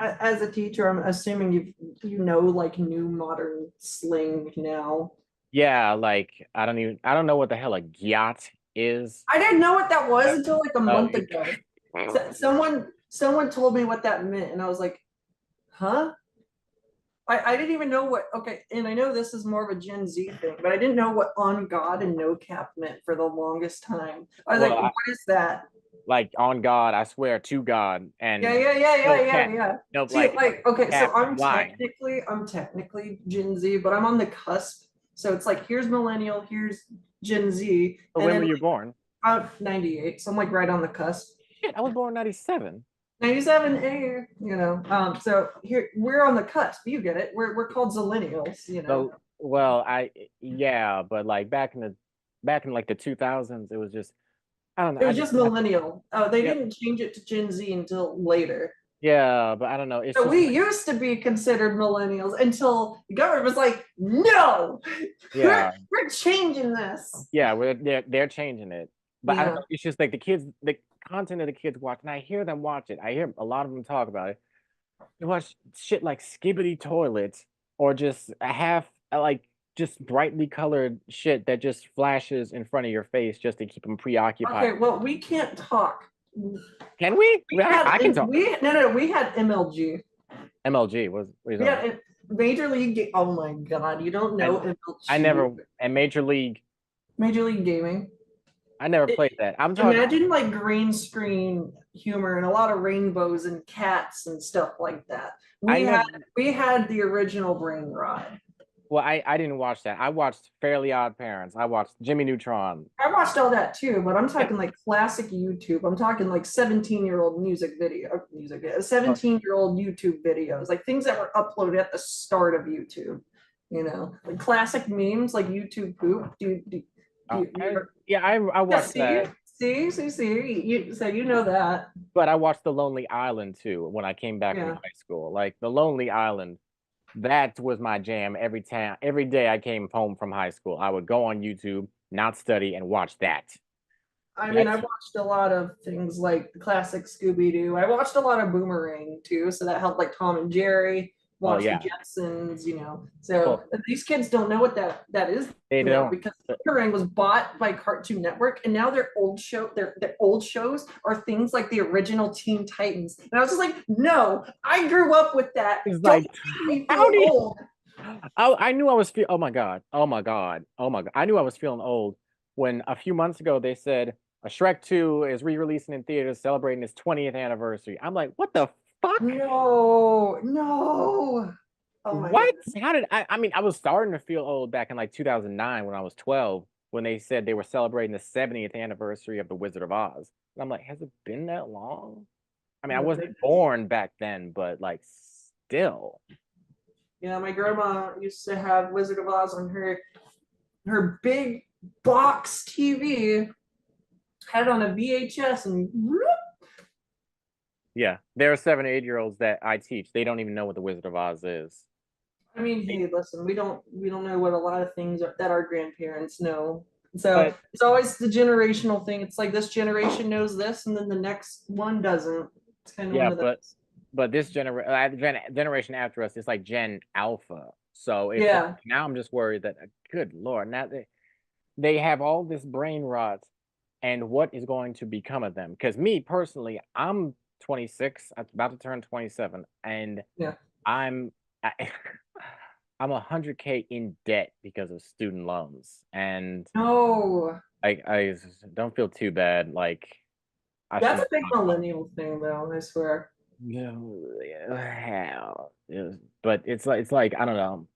As a teacher, I'm assuming you know like new modern slang now. Yeah, like I don't know what the hell a gyat is. I didn't know what that was Uh, until like a Oh, month ago. Someone told me what that meant, and I was like, huh? I didn't even know what. Okay, and I know this is more of a Gen Z thing, but I didn't know what on God and no cap meant for the longest time. I was well, like, what is that? like on God, I swear to God, Yeah, and yeah, yeah, yeah, no yeah, cat, yeah. no See, like like, okay, so cap why. I'm technically Gen Z, but I'm on the cusp. So it's like here's millennial, here's Gen Z, But and when then were you like born? I'm 98, so I'm like right on the cusp. Shit, I was born in 97. 97, so here we're on the cusp. You get it. We're called zillennials, So, well, yeah, but like back in like the 2000s, it was just I don't know. It was just millennial. Oh, they Yeah, didn't change it to Gen Z until later. yeah, but I don't know. It's So just we like used to be considered millennials until the government was like, no, yeah, we're changing this. yeah, they're changing it. But I don't Yeah. know. It's just like the content that the kids watch, and I hear them watch it. I hear a lot of them talk about it. They watch shit like Skibbity Toilet or just a half like just brightly colored shit that just flashes in front of your face just to keep them preoccupied. Okay, well, we can't talk. Can we? I can talk. We no no we had MLG. MLG was what are you We talking about? had Major League. Oh my God, you don't know I I MLG? never and Major League. Major League Gaming. I never played that. I'm talking. Imagine like green screen humor and a lot of rainbows and cats and stuff like that. I We had never. we had the original Brain Rot. Well, I didn't watch that. I watched Fairly Odd Parents. I watched Jimmy Neutron. I watched all that too, but I'm Yeah. talking like classic YouTube. I'm talking like 17-year-old music, Oh, 17-year-old YouTube videos, like things that were uploaded at the start of YouTube. Like classic memes, like YouTube poop. yeah, I Yeah, watched see, that. see. So you know that. But I watched The Lonely Island too when I came back from Yeah. high school. Like The Lonely Island, that was my jam every time. Every day I came home from high school, I would go on YouTube, not study, and watch that. I mean, I That's watched a lot of things like the classic Scooby Doo. I watched a lot of Boomerang too, so that helped like Tom and Jerry. oh Watch the yeah. Jetsons. So Well, these kids don't know what that is they now don't. because Boomerang was bought by Cartoon Network, and now their old shows are things like the original Teen Titans. And I was just like, no, I grew up with that. It's Don't like, make me how feel do you? old. I knew I was feel. Oh my god. Oh my god. Oh my god. I knew I was feeling old when a few months ago they said a Shrek 2 is re-releasing in theaters celebrating its 20th anniversary. I'm like, what the fuck? No, no. Oh my What? goodness. How did I mean, I was starting to feel old back in like 2009 when I was 12 when they said they were celebrating the 70th anniversary of The Wizard of Oz. And I'm like, has it been that long? I mean, I Oh wasn't goodness. born back then, but like still. Yeah, my grandma used to have Wizard of Oz on her big box TV, had it on a VHS, and Yeah. There are 7 or 8 year olds that I teach. They don't even know what The Wizard of Oz is. I mean, hey, listen, we don't know what a lot of things that our grandparents know. So But it's always the generational thing. It's like this generation knows this, and then the next one doesn't. It's kind of yeah, one of but those. this generation after us, it's like Gen Alpha. So it's like Yeah, now I'm just worried that good Lord, now they have all this brain rot and what is going to become of them? Because me personally, I'm 26, I'm about to turn 27, and yeah. I'm I, I'm 100K in debt because of student loans, and No, I don't feel too bad. Like I that's shouldn't a big talk about. millennial thing, though. I swear. No, hell, but it's like I don't know.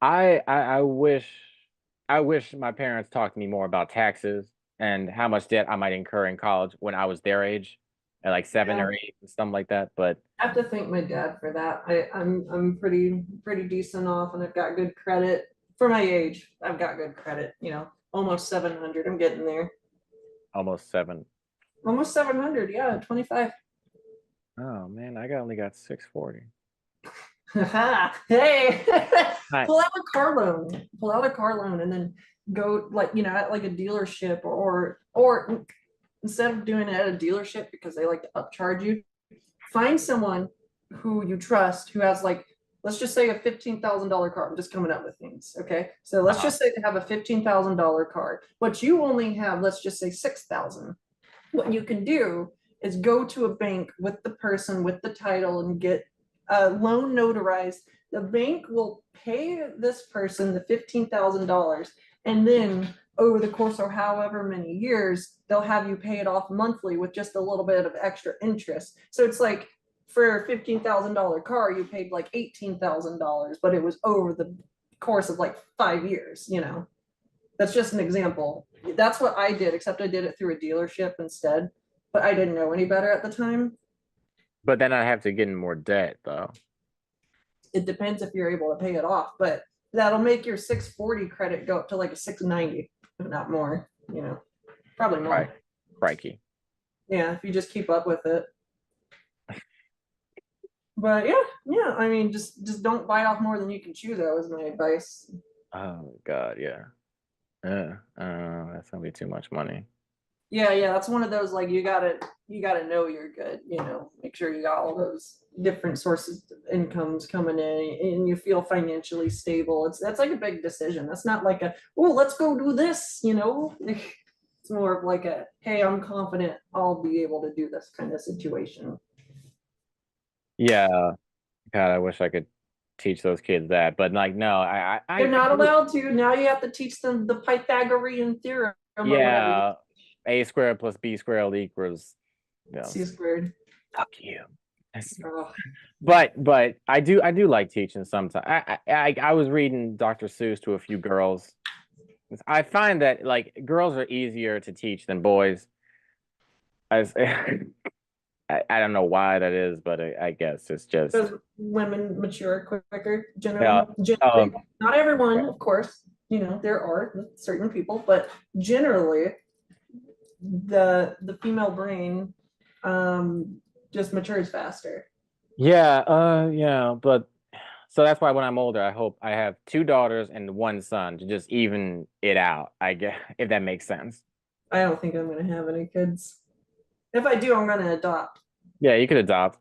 I I wish my parents talked to me more about taxes and how much debt I might incur in college when I was their age, at like seven Yeah. or eight and stuff like that. But I have to thank my dad for that. I'm pretty decent off, and I've got good credit for my age. I've got good credit. Almost 700. I'm getting there. almost seven. Almost 700. Yeah, 25. Oh man, I got only got 640. Hey, Hi. pull out a car loan. Pull out a car loan, and then go like at like a dealership, or instead of doing it at a dealership because they like to upcharge you, find someone who you trust who has like, let's just say a $15,000 car. I'm just coming up with things. Okay. So let's Uh-huh. just say they have a $15,000 car, but you only have, let's just say 6,000. What you can do is go to a bank with the person with the title and get a loan notarized. The bank will pay this person the $15,000, and then over the course of however many years, they'll have you pay it off monthly with just a little bit of extra interest. So it's like for a $15,000 car, you paid like $18,000, but it was over the course of like 5 years, you know. That's just an example. That's what I did, except I did it through a dealership instead, but I didn't know any better at the time. But then I have to get in more debt though. It depends if you're able to pay it off, but that'll make your 640 credit go up to like a 690, if not more, you know, probably more. Right. Crikey. Yeah, if you just keep up with it. But yeah, I mean, just don't bite off more than you can chew, though, is my advice. Oh God, yeah. That's gonna be too much money. Yeah, that's one of those like you gotta know you're good, you know, make sure you got all those different sources of incomes coming in and you feel financially stable. That's like a big decision. That's not like a, oh, let's go do this, you know. It's more of like a, hey, I'm confident I'll be able to do this kind of situation. Yeah. God, I wish I could teach those kids that, but like, no, They're I not do. allowed to. Now you have to teach them the Pythagorean theorem or whatever. Yeah, a squared plus b squared equals, C squared. fuck you. Oh, But I do like teaching sometimes. I was reading Dr. Seuss to a few girls. I find that like girls are easier to teach than boys. As I don't know why that is, but I guess it's just because women mature quicker yeah. generally. Not everyone, of course, you know, there are certain people, but generally the female brain just matures faster. Yeah, but so that's why when I'm older, I hope I have two daughters and one son to just even it out, I guess, if that makes sense. I don't think I'm gonna have any kids. If I do, I'm gonna adopt. Yeah, you could adopt.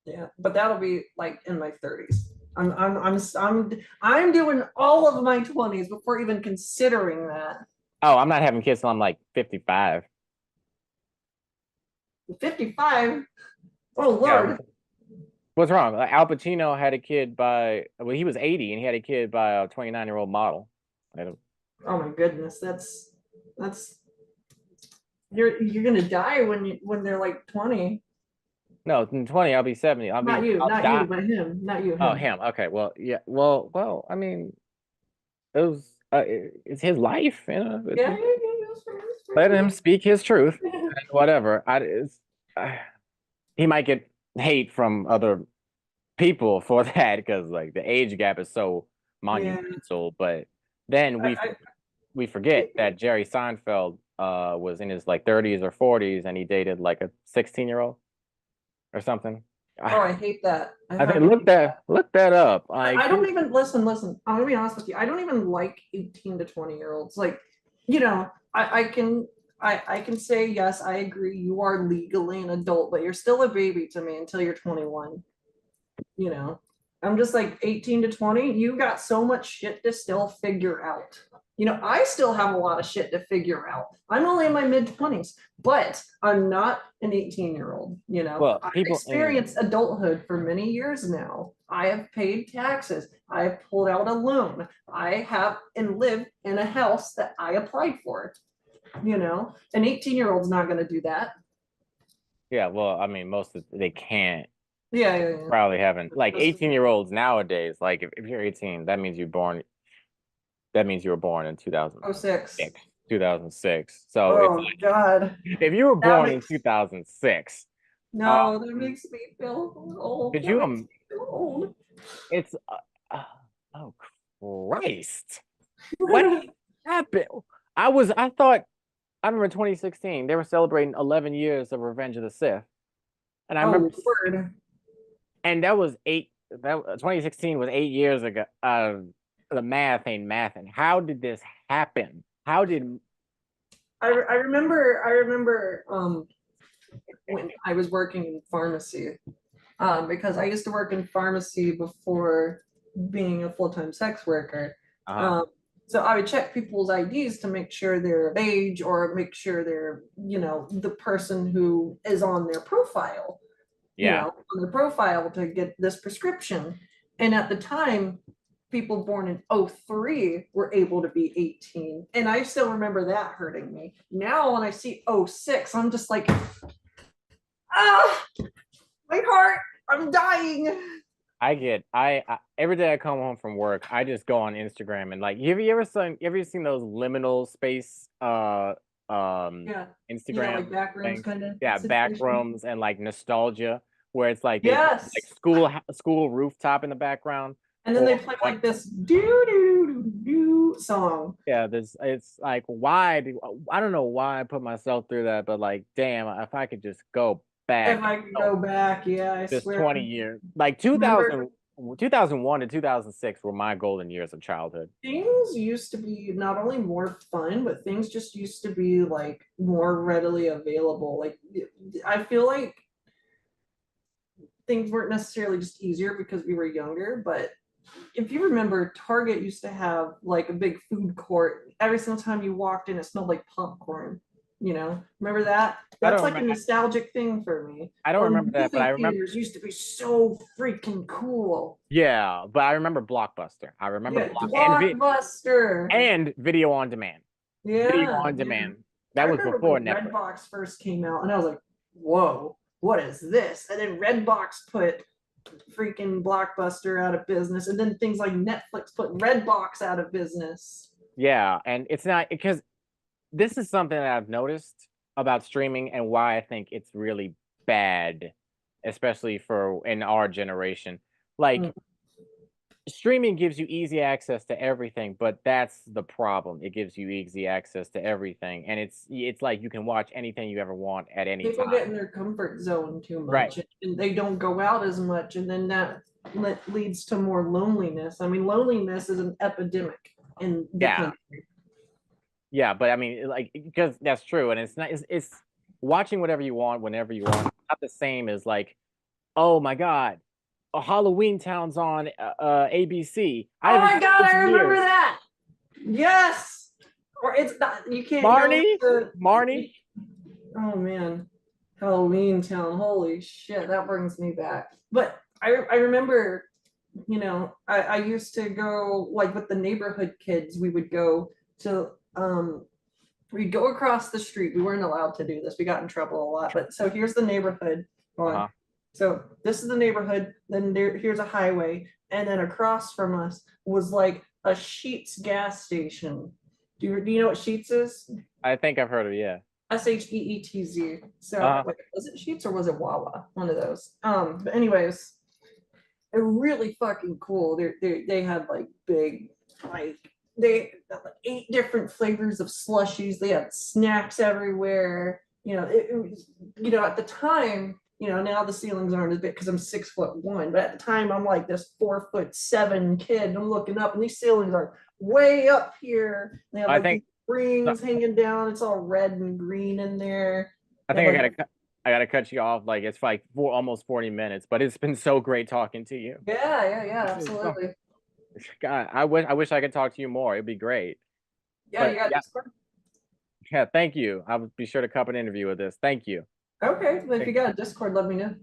Yeah, but that'll be like in my 30s. I'm doing all of my 20s before even considering that. Oh, I'm not having kids till I'm like 55. 55. Oh Yeah. Lord. What's wrong? Like, Al Pacino had a kid by, well, he was 80 and he had a kid by a 29-year-old model. I don't, Oh my goodness. That's you're gonna die when they're like 20. no, in 20, I'll be 70. Not you, I'll not die. you, but him. Not you, Oh, him. him. Okay. Well, yeah. Well, I mean, it was, it's his life, Yeah, that's fair, let him speak his truth that's fair. and whatever. Uh, he might get hate from other people for that because like the age gap is so Yeah. monumental. But then I, we forget that Jerry Seinfeld was in his like 30s or 40s and he dated like a 16-year-old or something. oh, I I hate that. I think fucking hate that. look that up. Like I don't even listen. I'm gonna be honest with you. I don't even like 18 to 20-year-olds. Like, you know, I can say yes, I agree. You are legally an adult, but you're still a baby to me until you're 21. You know, I'm just like 18 to 20. You got so much shit to still figure out. You know, I still have a lot of shit to figure out. I'm only in my mid 20s, but I'm not an 18-year-old. You know, well, I've people in experienced adulthood for many years now. I have paid taxes. I have pulled out a loan. I have and live in a house that I applied for. You know, an 18-year-old's not going to do that. yeah, well, I mean, most of they can't Yeah. probably haven't like This is 18-year-olds nowadays. Like if you're 18, that means you were born in 06. 2006. 2006. So it's Oh God. if you were That born in makes 2006, No, that makes me feel old. did That you makes me feel old. it's uh, oh Christ. What happened? I thought I remember 2016, they were celebrating 11 years of Revenge of the Sith. And I remember Oh, word. and that 2016 was 8 years ago. The math ain't mathing. How did this happen? How did I remember when I was working in pharmacy. Because I used to work in pharmacy before being a full-time sex worker. Uh-huh. Um, so I would check people's IDs to make sure they're of age or make sure they're, the person who is on their profile, Yeah. on their profile to get this prescription. And at the time, people born in '03 were able to be 18. And I still remember that hurting me. Now when I see '06, I'm just like, ah, my heart, I'm dying. I every day I come home from work, I just go on Instagram and like have you ever seen those liminal space Yeah. Yeah, Instagram like back rooms things? kind of Yeah, back situation. rooms and like nostalgia where it's like they put like Yes. school rooftop in the background And then or they play what like this do do do do song. yeah, this it's like I don't know why I put myself through that, but like damn, if I could just go If back, I could go back, yeah, I just swear. 20 years. Like Remember, 2001 to 2006 were my golden years of childhood. things used to be not only more fun, but things just used to be like more readily available. Like I feel like things weren't necessarily just easier because we were younger, but if you remember, Target used to have like a big food court. Every single time you walked in, it smelled like popcorn. Remember that? I That's don't like a remember. nostalgic thing for me. I don't Or remember that, but I movie remember. theaters used to be so freaking cool. Yeah, but I remember Blockbuster. I remember Yeah, Block Blockbuster. and video on demand. Video Yeah, on yeah. demand. I That was remember before when Netflix. Redbox first came out, and I was like, "Whoa, what is this?" And then Redbox put freaking Blockbuster out of business, and then things like Netflix put Redbox out of business. Yeah, and it's not because this is something that I've noticed about streaming and why I think it's really bad, especially for in our generation. Mm. Like streaming gives you easy access to everything, but that's the problem. It gives you easy access to everything, and it's like you can watch anything you ever want at any People time. get in their comfort zone too Right. much, and they don't go out as much, and then that leads to more loneliness. I mean, loneliness is an epidemic in the Yeah. country. Yeah, but I mean, like, because that's true, and it's not. It's watching whatever you want whenever you want. Not the same as like, oh my God, a Halloween Town's on ABC. I Oh haven't my seen God, this I in remember years. that. Yes. Or it's not, you can't go Marnie, to, Marnie. oh man, Halloween Town. Holy shit, that brings me back. But I remember, I used to go like with the neighborhood kids, we would go to, we'd go across the street. We weren't allowed to do this. We got in trouble a lot. But so here's the neighborhood. Hold on. Uh-huh. So this is the neighborhood. Then here's a highway, and then across from us was like a Sheetz gas station. Do you know what Sheetz is? I think I've heard of it, yeah. Sheetz. So Uh-huh. wait, was it Sheetz or was it Wawa? One of those. But anyways, they're really fucking cool. They had like big, like they had like 8 different flavors of slushies. They had snacks everywhere. It was, at the time, now the ceilings aren't as big because I'm 6'1", but at the time I'm like this 4'7" kid. And I'm looking up, and these ceilings are way up here. They have I like these think rings hanging down. It's all red and green in there. I They have think like, I gotta cut you off. Like it's like almost 40 minutes, but it's been so great talking to you. yeah, It's so- absolutely. God, I wish I could talk to you more. It'd be great. Yeah, But you got yeah, Discord. yeah, thank you. I will be sure to cup an interview with this. Thank you. Okay, but if you Thank got a Discord, let me know.